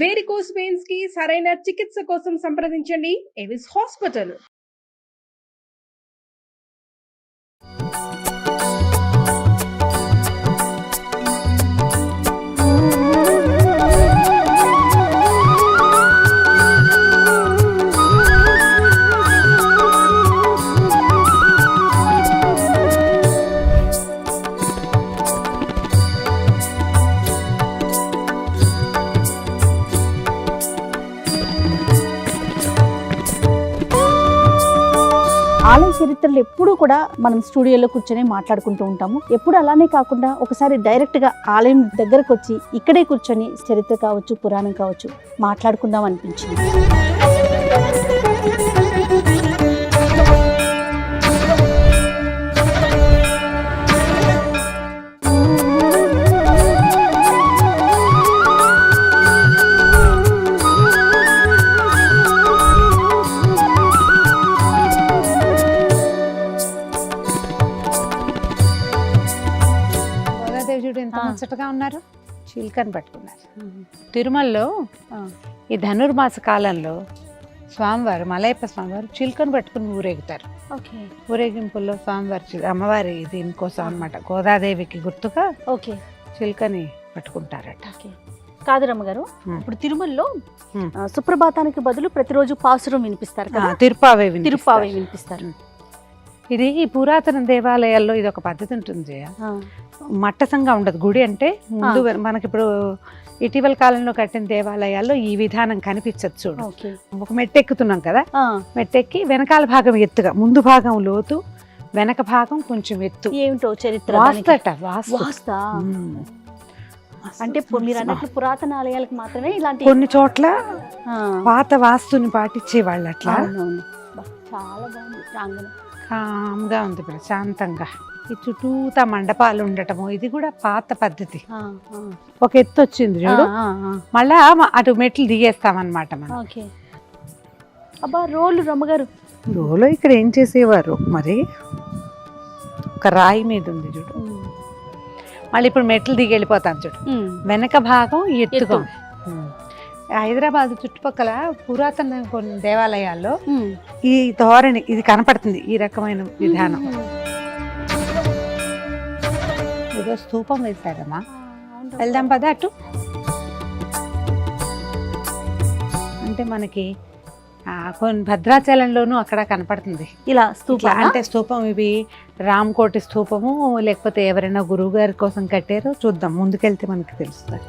Varicose veins కి సరైన చికిత్స కోసం సంప్రదించండి ఎవిస్ హాస్పిటల్. ఆలయ చరిత్రలు ఎప్పుడూ కూడా మనం స్టూడియోలో కూర్చొని మాట్లాడుకుంటూ ఉంటాము. ఎప్పుడు అలానే కాకుండా ఒకసారి డైరెక్ట్గా ఆలయం దగ్గరకు వచ్చి ఇక్కడే కూర్చొని చరిత్ర కావచ్చు, పురాణం కావచ్చు మాట్లాడుకుందాం అనిపించింది. ఎంత ముచ్చటగా ఉన్నారు, చిలుకని పట్టుకున్నారు. తిరుమలలో ఈ ధనుర్మాస కాలంలో స్వామివారు మలయప్ప స్వామివారు చిలుకను పట్టుకుని ఊరేగుతారు. ఊరేగింపుల్లో స్వామివారి అమ్మవారి దీనికోసం అన్నమాట, గోదాదేవికి గుర్తుగా చిలుకని పట్టుకుంటారట. కాదు రమ్మగారు, ఇప్పుడు తిరుమలలో సుప్రభాతానికి బదులు ప్రతిరోజు పాసురం వినిపిస్తారు కదా, తిరుపావే వినిపిస్తారు. ఇది ఈ పురాతన దేవాలయాల్లో ఇది ఒక పద్ధతి ఉంటుంది. మట్టసంగా ఉండదు గుడి అంటే ముందు. మనకి ఇప్పుడు ఇటీవల కాలంలో కట్టిన దేవాలయాల్లో ఈ విధానం కనిపించదు. చూడు, ఒక మెట్టెక్కుతున్నాం కదా, మెట్టెక్కి వెనకాల భాగం ఎత్తుగా, ముందు భాగం లోతు, వెనక భాగం కొంచెం ఎత్తు. ఏమిటో చరిత్ర వాస్తా. అంటే మీరు అన్నట్లు పురాతన ఆలయాలకు మాత్రమే ఇలాంటి, కొన్ని చోట్ల పాత వాస్తుని పాటించేవాళ్ళు అట్లా. చాలా బాగుంది ప్రాంగణం, కామ్గా ఉంది, ప్రశాంతంగా. ఈ చుట్టూతా మండపాలు ఉండటము ఇది కూడా పాత పద్ధతి. ఒక ఎత్తు వచ్చింది చూడు, మళ్ళా అటు మెట్లు దిగేస్తామన్నమాట మనం. అబ్బా రోలు రమ్మగారు, రోలో ఇక్కడ ఏం చేసేవారు మరి, ఒక రాయి మీద ఉంది చూడు. మళ్ళీ ఇప్పుడు మెట్లు దిగి వెళ్ళిపోతాం చూడు, వెనక భాగం ఎత్తుగా. హైదరాబాద్ చుట్టుపక్కల పురాతన కొన్ని దేవాలయాల్లో ఈ ధోరణి ఇది కనపడుతుంది, ఈ రకమైన విధానం. ఏదో స్తూపం వేశారమ్మా, వెళ్దాం పద అటు. అంటే మనకి కొన్ని భద్రాచలంలోనూ అక్కడ కనపడుతుంది ఇలా స్తూపం. అంటే స్తూపం ఇవి రామకోటి స్తూపము, లేకపోతే ఎవరైనా గురువు గారి కోసం కట్టారో చూద్దాం, ముందుకెళ్తే మనకి తెలుస్తుంది.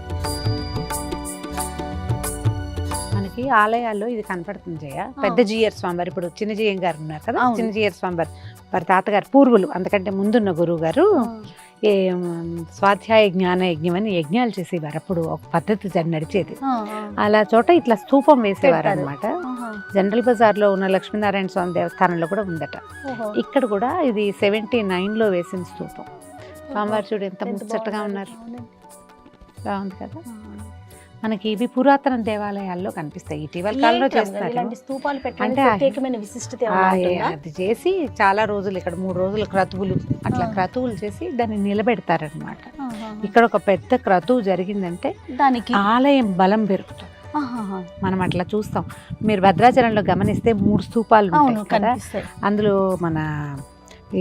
మనకి ఆలయాల్లో ఇది కనపడుతుంది జయ. పెద్ద జీయర్ స్వామివారు, ఇప్పుడు చిన్న జీయం గారు ఉన్నారు కదా, చిన్న జీయర్ స్వామివారు వారి తాతగారు పూర్వులు, అంతకంటే ముందున్న గురువు గారు స్వాధ్యాయ జ్ఞాన యజ్ఞం అని యజ్ఞాలు చేసేవారు. అప్పుడు ఒక పద్ధతి నడిచేది. అలా చోట ఇట్లా స్తూపం వేసేవారు అనమాట. జనరల్ బజార్లో ఉన్న లక్ష్మీనారాయణ స్వామి దేవస్థానంలో కూడా ఉందట. ఇక్కడ కూడా ఇది 79లో వేసిన స్తూపం. స్వామివారు చూడు ఎంత ముచ్చటగా ఉన్నారు, బాగుంది కదా. మనకి ఇవి పురాతన దేవాలయాల్లో కనిపిస్తాయి. ఇటీవల కాలంలో చేస్తారు. అంటే అది చేసి చాలా రోజులు, ఇక్కడ 3 రోజుల క్రతువులు, అట్లా క్రతువులు చేసి దాన్ని నిలబెడతారనమాట. ఇక్కడ ఒక పెద్ద క్రతువు జరిగిందంటే దానికి ఆలయం బలం పెరుగుతుంది. మనం అట్లా చూస్తాం. మీరు భద్రాచలంలో గమనిస్తే 3 స్తూపాలు ఉంటాయి కదా, అందులో మన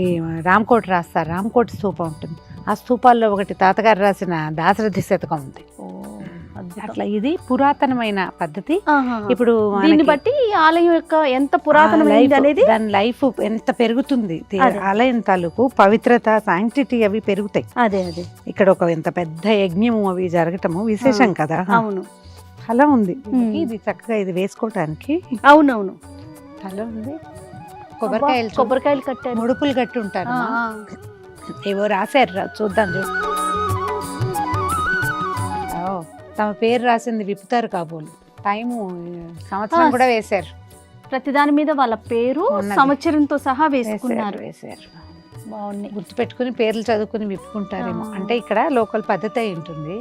ఈ రామకోటి రాస్తారు, రామకోటి స్తూపం ఉంటుంది. ఆ స్తూపాల్లో ఒకటి తాతగారు రాసిన దాశరథి శతకం ఉంది. అట్లా ఇది పురాతనమైన పద్ధతి. ఇప్పుడు దీన్ని బట్టి ఆలయం యొక్క ఎంత పురాతనమైనది అనేది, దాని లైఫ్ ఎంత పెరుగుతుంది, ఆలయం తాలూకు పవిత్రత, శాంక్టిటీ అవి పెరుగుతాయి. అదే ఇక్కడ ఒక ఎంత పెద్ద యజ్ఞము అవి జరగటము విశేషం కదా. అవును, అలా ఉంది. ఇది చక్కగా ఇది వేసుకోవటానికి. అవునవును, అలా ఉంది. కొబ్బరికాయలు కట్టారు, ముడుపులు కట్టి ఉంటారు, ఏవో రాశారు, చూద్దాం చూడు. తమ పేరు రాసింది విప్పుతారు కాబోలు. టైము సంవత్సరం కూడా వేశారు. ప్రతిదాని మీద వాళ్ళ పేరు సంవత్సరంతో సహా వేశారు. బాగుంది, గుర్తుపెట్టుకుని పేర్లు చదువుకుని విప్పుకుంటారేమో. అంటే ఇక్కడ లోకల్ పద్ధతి అయి ఉంటుంది.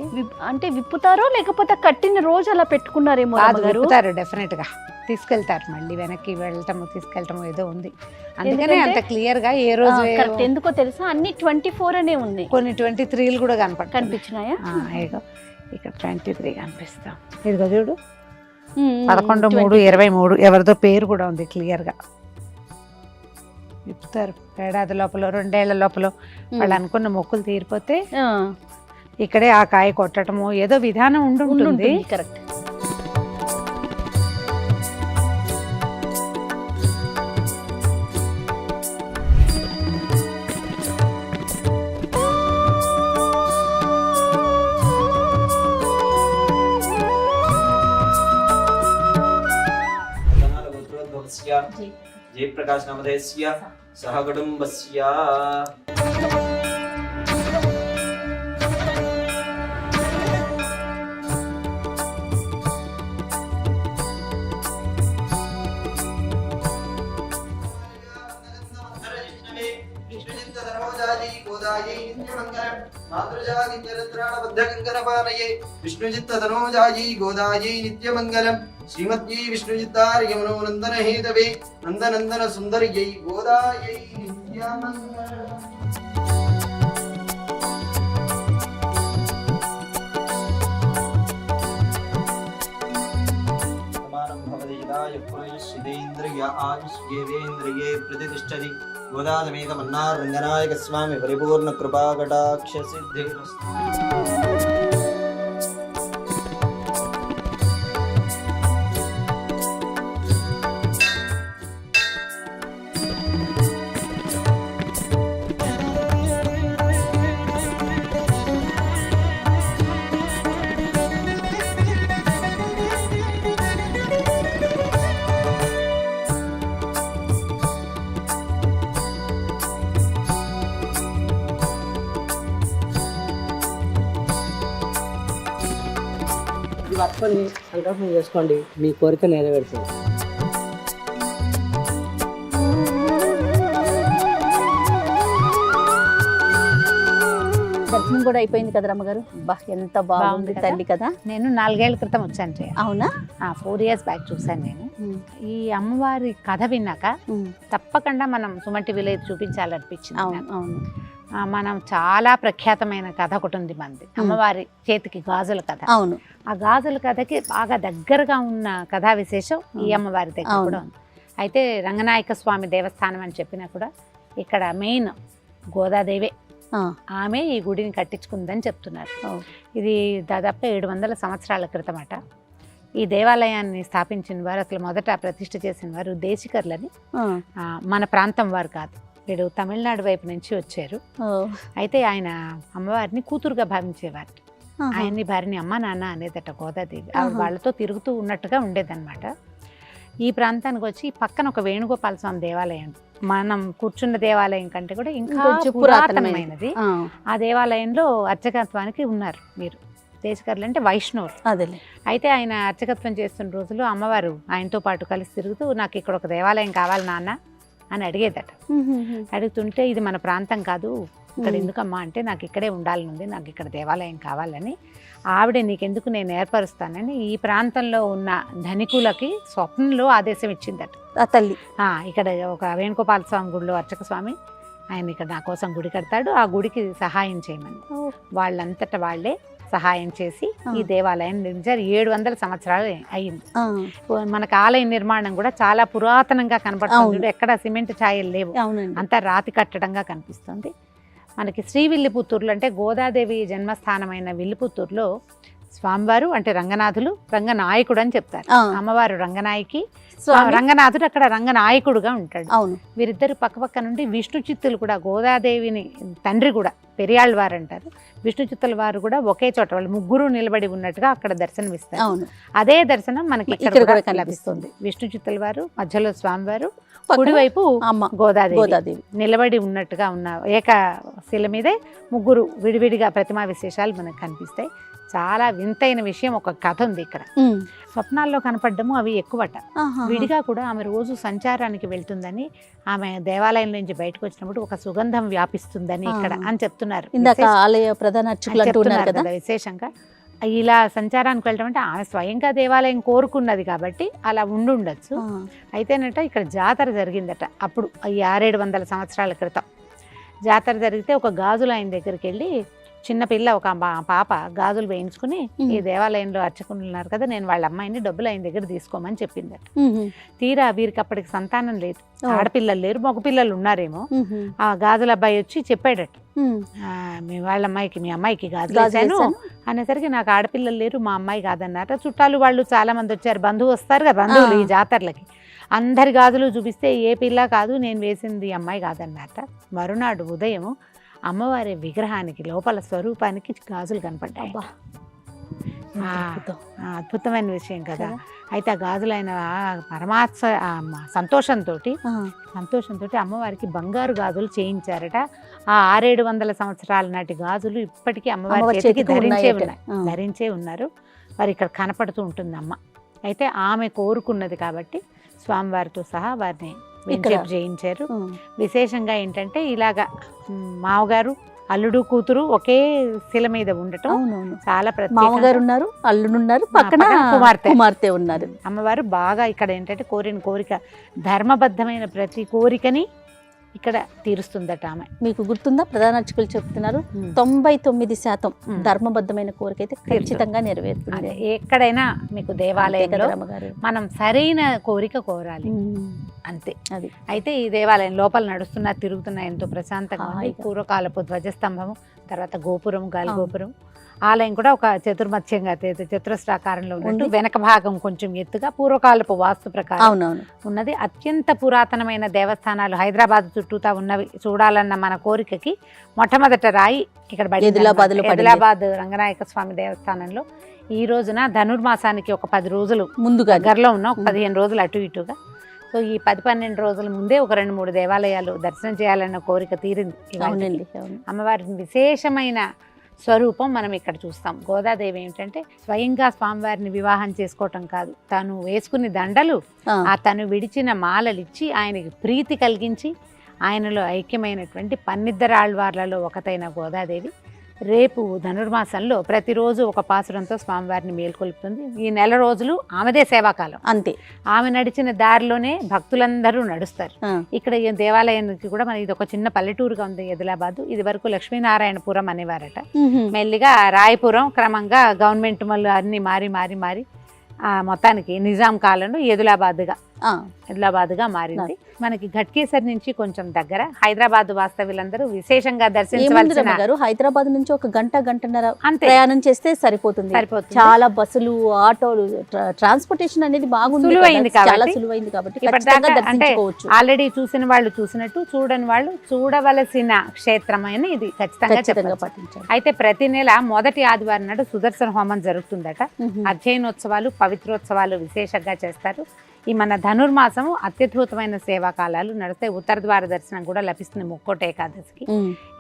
అంటే విప్పుతారో లేకపోతే కట్టిన రోజు అలా పెట్టుకున్నారేమో. విప్పుతారు, డెఫినెట్ గా తీసుకెళ్తారు, మళ్ళీ వెనక్కి వెళ్ళటము తీసుకెళ్ళటము ఏదో ఉంది. అందుకనే అంత క్లియర్ గా ఏ రోజు ఎందుకో తెలుసా, అన్ని 24 అనే ఉంది. కొన్ని 23 కూడా కనిపించినాయా. ఇక్కడ 23 కనిపిస్తాం. ఇదిగో చూడు 11/3/23 ఎవరిదో పేరు కూడా ఉంది క్లియర్గా. చెప్తారు ఏడాది లోపల 2 ఏళ్ల లోపల వాళ్ళు అనుకున్న మొక్కులు తీరిపోతే ఇక్కడే ఆ కాయ కొట్టడము ఏదో విధానం ఉంటుంది. కరెక్ట్. జయప్రకాశ్ నామధేయస్య సహ కుటుంబస్య విష్ణుజిత్తనోజాయీ గోదాయీ నిత్యమంగళం శ్రీమద్యై విష్ణుజిత్తార్యమనో నందన హేతవే నందనందన సుందర్యై గోదాయై నిత్యమంగళం. సమానం భవతి యదాయ పురుషిదేంద్రియ ఆయుష్యేంద్రియే ప్రతిష్టతి గోదాదమేకమన్నార్ రంగనాయక స్వామి పరిపూర్ణ కృపా కటాక్ష సిద్ధిరస్తు. పట్టుకొని సంకల్పం చేసుకోండి, మీ కోరిక నెరవేరుతుంది. దర్శనం కూడా అయిపోయింది కదా రమ్మగారు. బా ఎంత బాగుంది తల్లి కదా. నేను 4 ఏళ్ల క్రితం వచ్చాను జయ. అవునా? 4 years బ్యాక్ చూశాను నేను. ఈ అమ్మవారి కథ విన్నాక తప్పకుండా మనం సుమన్ టీవీలో చూపించాలనిపించింది. అవును. మనం చాలా ప్రఖ్యాతమైన కథ ఒకటి ఉంది మనది, అమ్మవారి చేతికి గాజుల కథ. అవును. ఆ గాజుల కథకి బాగా దగ్గరగా ఉన్న కథా విశేషం ఈ అమ్మవారి దగ్గర కూడా ఉంది. అయితే రంగనాయక స్వామి దేవస్థానం అని చెప్పినా కూడా ఇక్కడ మెయిన్ గోదాదేవే, ఆమె ఈ గుడిని కట్టించుకుందని చెప్తున్నారు. ఇది దాదాపు 700 సంవత్సరాల క్రితమట. ఈ దేవాలయాన్ని స్థాపించిన వారు, అసలు మొదట ప్రతిష్ఠ చేసిన వారు దేశికర్లని, మన ప్రాంతం వారు కాదు, వీడు తమిళనాడు వైపు నుంచి వచ్చారు. అయితే ఆయన అమ్మవారిని కూతురుగా భావించేవారు. ఆయన్ని భార్యని అమ్మ నాన్న అనేదట గోదాదేవి. వాళ్ళతో తిరుగుతూ ఉన్నట్టుగా ఉండేదన్నమాట. ఈ ప్రాంతానికి వచ్చి పక్కన ఒక వేణుగోపాల స్వామి దేవాలయం, మనం కూర్చున్న దేవాలయం కంటే కూడా ఇంకా పురాతనమైనది. ఆ దేవాలయంలో అర్చకత్వానికి ఉన్నారు మీరు. దేశకర్లు అంటే వైష్ణవులు. అదేలే. అయితే ఆయన అర్చకత్వం చేస్తున్న రోజులు అమ్మవారు ఆయనతో పాటు కలిసి తిరుగుతూ నాకు ఇక్కడ ఒక దేవాలయం కావాలి నాన్న అని అడిగేదట. అడుగుతుంటే ఇది మన ప్రాంతం కాదు, ఇక్కడ ఎందుకమ్మా అంటే నాకు ఇక్కడే ఉండాలనుంది, నాకు ఇక్కడ దేవాలయం కావాలని. ఆవిడ నీకెందుకు నేను ఏర్పరుస్తానని ఈ ప్రాంతంలో ఉన్న ధనికులకి స్వప్నంలో ఆదేశం ఇచ్చిందట ఆ తల్లి. ఇక్కడ ఒక వేణుగోపాల స్వామి గుడిలో అర్చక స్వామి ఆయన ఇక్కడ నా కోసం గుడి కడతాడు, ఆ గుడికి సహాయం చేయమని వాళ్ళంతట వాళ్ళే సహాయం చేసి ఈ దేవాలయం నిర్మించారు. 700 సంవత్సరాలు అయ్యింది. మనకు ఆలయ నిర్మాణం కూడా చాలా పురాతనంగా కనబడుతుంది. ఎక్కడ సిమెంట్ ఛాయలు లేవు, అంతా రాతి కట్టడంగా కనిపిస్తుంది. మనకి శ్రీ విల్లిపుత్తూరులో అంటే గోదాదేవి జన్మస్థానమైన విల్లిపుత్తూరులో స్వామివారు అంటే రంగనాథులు రంగనాయకుడు అని చెప్తారు. అమ్మవారు రంగనాయకి, రంగనాథుడు అక్కడ రంగనాయకుడుగా ఉంటాడు. అవును. వీరిద్దరు పక్కపక్క నుండి విష్ణు చిత్తులు కూడా, గోదాదేవిని తండ్రి కూడా పెరియాళ్ళ వారు అంటారు, విష్ణు చిత్తుల వారు కూడా ఒకే చోట వాళ్ళు ముగ్గురు నిలబడి ఉన్నట్టుగా అక్కడ దర్శనమిస్తారు. అదే దర్శనం మనకి ఇక్కడ కూడా కనిపిస్తుంది. విష్ణు చిత్తుల వారు మధ్యలో స్వామివారు, కుడివైపు గోదాదేవి నిలబడి ఉన్నట్టుగా ఉన్న ఏకశిల మీదే ముగ్గురు విడివిడిగా ప్రతిమా విశేషాలు మనకు కనిపిస్తాయి. చాలా వింతైన విషయం, ఒక కథ ఉంది ఇక్కడ. స్వప్నాల్లో కనపడ్డము అవి ఎక్కువట. విడిగా కూడా ఆమె రోజు సంచారానికి వెళ్తుందని, ఆమె దేవాలయం నుంచి బయటకు వచ్చినప్పుడు ఒక సుగంధం వ్యాపిస్తుందని ఇక్కడ అని చెప్తున్నారు. విశేషంగా ఇలా సంచారానికి వెళ్ళడం అంటే ఆమె స్వయంగా దేవాలయం కోరుకున్నది కాబట్టి అలా ఉండుండొచ్చు. అయితేనట ఇక్కడ జాతర జరిగిందట అప్పుడు 600-700 సంవత్సరాల క్రితం. జాతర జరిగితే ఒక గాజులు ఆయన దగ్గరికి వెళ్ళి చిన్న పిల్ల ఒక పాప గాజులు వేయించుకుని ఈ దేవాలయంలో అర్చకులు ఉన్నారు కదా, నేను వాళ్ళ అమ్మాయిని డబ్బులు ఆయన దగ్గర తీసుకోమని చెప్పిందట. తీరా వీరికి అప్పటికి సంతానం లేదు, ఆడపిల్లలు లేరు, మగపిల్లలు ఉన్నారేమో. ఆ గాజుల అబ్బాయి వచ్చి చెప్పాడట, మీ వాళ్ళ అమ్మాయికి మీ అమ్మాయికి గాజులు వేసాను అనేసరికి నాకు ఆడపిల్లలు లేరు, మా అమ్మాయి కాదన్నారట. చుట్టాలు వాళ్ళు చాలా మంది వచ్చారు, బంధువు వస్తారు కదా, బంధువులు ఈ జాతరలకి. అందరి గాజులు చూపిస్తే ఏ పిల్ల కాదు, నేను వేసింది అమ్మాయి కాదన్నారట. మరునాడు ఉదయం అమ్మవారి విగ్రహానికి లోపల స్వరూపానికి గాజులు కనపడ్డాయి. అద్భుతమైన విషయం కదా. అయితే ఆ గాజులు ఆయన సంతోషంతో అమ్మవారికి బంగారు గాజులు చేయించారట. ఆ 600-700 సంవత్సరాల నాటి గాజులు ఇప్పటికీ అమ్మవారి చేతికి ధరించే ఉన్నారు. వారు ఇక్కడ కనపడుతూ ఉంటుంది అమ్మ. అయితే ఆమె కోరుకున్నది కాబట్టి స్వామివారితో సహా వారిని చేయించారు. విశేషంగా ఏంటంటే ఇలాగా మామగారు అల్లుడు కూతురు ఒకే శిల మీద ఉండటం చాలా మామగారు ఉన్నారు, అల్లుడు ఉన్నారు, పక్కన కుమార్తె ఉన్నారు. అమ్మవారు బాగా ఇక్కడ ఏంటంటే కోరిన కోరిక, ధర్మబద్ధమైన ప్రతి కోరికని ఇక్కడ తీరుస్తుందట ఆమె. మీకు గుర్తుందా, ప్రధాన అర్చకులు చెప్తున్నారు 99% ధర్మబద్ధమైన కోరిక అయితే ఖచ్చితంగా నెరవేరుతుంది. ఎక్కడైనా మీకు దేవాలయంలో మనం సరైన కోరిక కోరాలి అంతే. అది అయితే ఈ దేవాలయం లోపల నడుస్తున్నా తిరుగుతున్నా ఎంతో ప్రశాంతంగా ఉంది. పూర్వకాలపు ధ్వజస్తంభము, తర్వాత గోపురం, గాలి గోపురం. ఆలయం కూడా ఒక చతుర్మధ్యంగా చతురస్రాకారంలో ఉన్నట్టు, వెనక భాగం కొంచెం ఎత్తుగా పూర్వకాలపు వాస్తు ప్రకారం ఉన్నది. అత్యంత పురాతనమైన దేవస్థానాలు హైదరాబాద్ చుట్టూతా ఉన్నవి చూడాలన్న మన కోరికకి మొట్టమొదట రాయి ఇక్కడ ఆదిలాబాద్ రంగనాయక స్వామి దేవస్థానంలో ఈ రోజున ధనుర్మాసానికి ఒక 10 రోజులు ముందుగా దగ్గరలో ఉన్న ఒక 15 రోజులు అటు ఇటుగా. సో ఈ 10-12 రోజుల ముందే ఒక 2-3 దేవాలయాలు దర్శనం చేయాలన్న కోరిక తీరింది. అమ్మవారి విశేషమైన స్వరూపం మనం ఇక్కడ చూస్తాం. గోదాదేవి ఏమిటంటే స్వయంగా స్వామివారిని వివాహం చేసుకోవటం కాదు, తను వేసుకుని దండలు, తను విడిచిన మాలలు ఇచ్చి ఆయనకి ప్రీతి కలిగించి ఆయనలో ఐక్యమైనటువంటి 12 ఆళ్వార్లలో ఒకటైన గోదాదేవి రేపు ధనుర్మాసంలో ప్రతిరోజు ఒక పాసురంతో స్వామివారిని మేల్కొల్పుతుంది. ఈ నెల రోజులు ఆమెదే సేవాకాలం అంతే. ఆమె నడిచిన దారిలోనే భక్తులందరూ నడుస్తారు. ఇక్కడ ఈ దేవాలయానికి కూడా మన ఇది ఒక చిన్న పల్లెటూరుగా ఉంది ఆదిలాబాద్. ఇది వరకు లక్ష్మీనారాయణపురం అనేవారట. మెల్లిగా రాయపురం, క్రమంగా గవర్నమెంట్ మళ్ళీ అన్ని మారి మొత్తానికి నిజాం కాలంలో ఆదిలాబాద్గా మారింది. మనకి ఘట్కేసర్ నుంచి కొంచెం దగ్గర. హైదరాబాద్ వాస్తవ్యులందరూ విశేషంగా దర్శించవలసిన హైదరాబాద్ నుంచి ఒక గంటన్నర ప్రయాణం చేస్తే సరిపోతుంది. చాలా బస్సులు, ఆటోలు, ట్రాన్స్పోర్టేషన్ అనేది బాగుంది, చాలా సులువైంది కాబట్టి ఆల్రెడీ చూసిన వాళ్ళు చూసినట్టు, చూడని వాళ్ళు చూడవలసిన క్షేత్రం అని ఇది ఖచ్చితంగా పాటించాలి. అయితే ప్రతి నెల మొదటి ఆదివారం నాడు సుదర్శన హోమం జరుగుతుందట. అధ్యయనోత్సవాలు, పవిత్రోత్సవాలు విశేషంగా చేస్తారు. ఈ మన ధనుర్మాసము అత్యద్భుతమైన సేవా కాలాలు నడుస్తాయి. ఉత్తర ద్వార దర్శనం కూడా లభిస్తుంది ముక్కోటి ఏకాదశికి.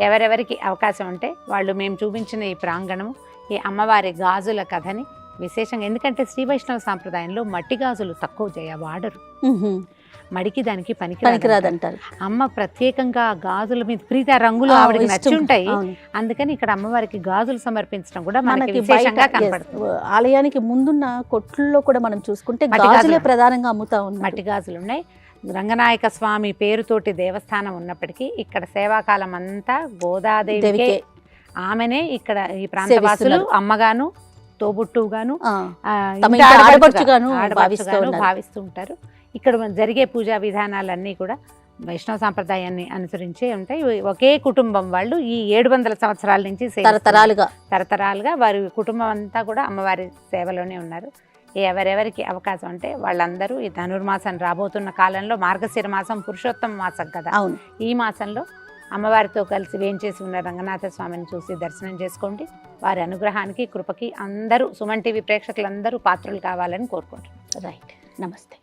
ఎవరెవరికి అవకాశం ఉంటే వాళ్ళు మేము చూపించిన ఈ ప్రాంగణము, ఈ అమ్మవారి గాజుల కథని విశేషంగా, ఎందుకంటే శ్రీ వైష్ణవ సాంప్రదాయంలో మట్టి గాజులు తక్కువ వాడరు, మడికి దానికి పనికిరాదంటారు. అమ్మ ప్రత్యేకంగా గాజుల మీద ప్రీతి, రంగులు ఆవిడకి నచ్చి ఉంటాయి. అందుకని ఇక్కడ అమ్మవారికి గాజులు సమర్పించడం కూడా మనకి విశేషంగా కనపడుతుంది. ఆలయానికి ముందున్న కొట్లలో కూడా మనం చూసుకుంటే గాజులే ప్రధానంగా అమ్ముతా ఉన్నాయి, మట్టి గాజులు ఉన్నాయి. రంగనాయక స్వామి పేరుతోటి దేవస్థానం ఉన్నప్పటికీ ఇక్కడ సేవాకాలం అంతా గోదాదేవికే, ఆమెనే ఇక్కడ ఈ ప్రాంతవాసులు అమ్మగాను, తోబుట్టుగాను, భావిస్తూ ఉంటారు. ఇక్కడ జరిగే పూజా విధానాలన్నీ కూడా వైష్ణవ సాంప్రదాయాన్ని అనుసరించే ఉంటాయి. ఒకే కుటుంబం వాళ్ళు ఈ 700 సంవత్సరాల నుంచి తరతరాలుగా వారి కుటుంబం అంతా కూడా అమ్మవారి సేవలోనే ఉన్నారు. ఎవరెవరికి అవకాశం అంటే వాళ్ళందరూ ఈ ధనుర్మాసం రాబోతున్న కాలంలో, మార్గశిర మాసం పురుషోత్తమ మాసం కదా, ఈ మాసంలో అమ్మవారితో కలిసి వేంచేసి ఉన్న రంగనాథ స్వామిని చూసి దర్శనం చేసుకోండి. వారి అనుగ్రహానికి, కృపకి అందరూ సుమన్ టీవీ ప్రేక్షకులందరూ పాత్రలు కావాలని కోరుకుంటున్నాను. రైట్, నమస్తే.